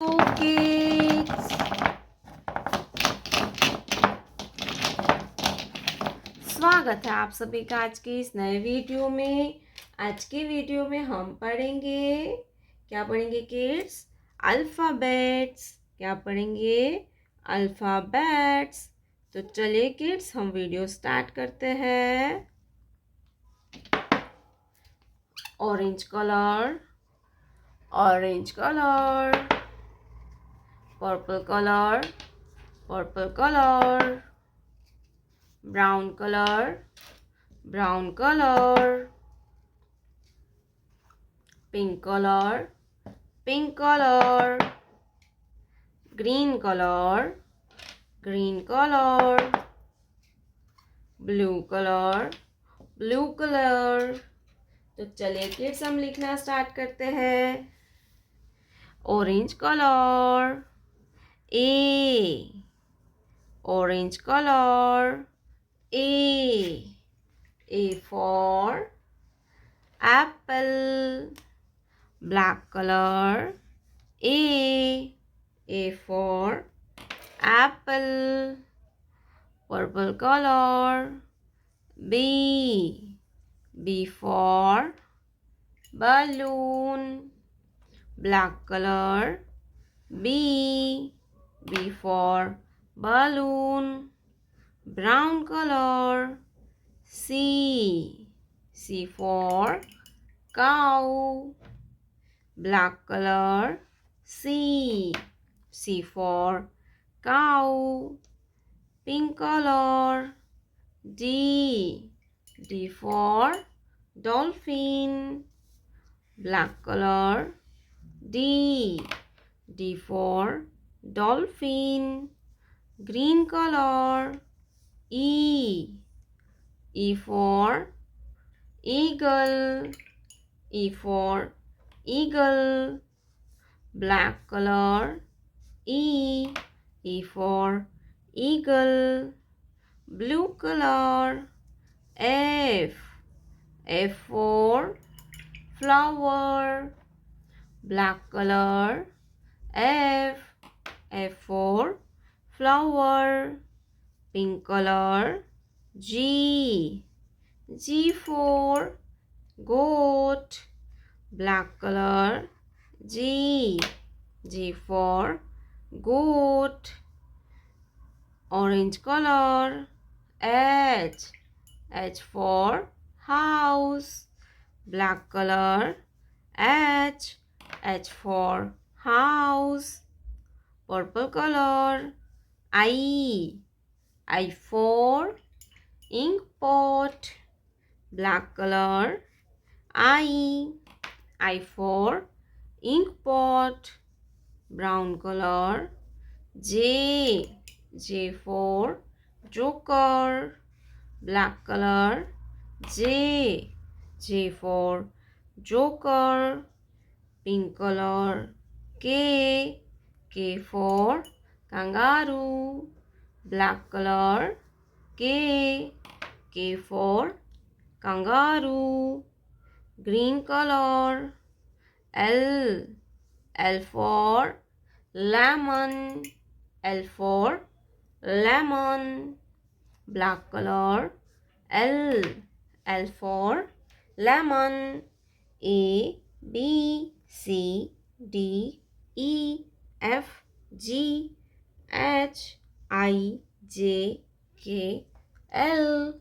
Kids, स्वागत है आप सभी का आज के इस नए वीडियो में। आज के वीडियो में हम पढ़ेंगे, क्या पढ़ेंगे किड्स? अल्फ़ाबेट्स। क्या पढ़ेंगे? अल्फ़ाबेट्स। तो चलिए किड्स, हम वीडियो स्टार्ट करते हैं। Orange colour, orange colour, purple colour, purple colour, brown color, brown color, pink color, pink color, green color, green color, blue color, blue color। तो चलिए किड्स, हम लिखना स्टार्ट करते हैं। Orange colour, A, orange colour, A, A for apple, black color, A for apple, purple color, B for balloon, black color, B for balloon, brown color, C for cow, black color, C for cow, pink color, D for dolphin, black color, D for dolphin, green color, E for eagle, E for eagle, black color, E for eagle, blue color, F for flower, black color, F for flower, pink color, G for goat, black color, G for goat, orange color, H for house, black color, H for house, purple color, I for ink pot, black color, I for ink pot, brown color, J for joker, black color, J for joker, pink color, K for kangaroo, black color, K for kangaroo, green color, L for lemon, L for lemon, black color, L for lemon, A B C D E F G H I J K L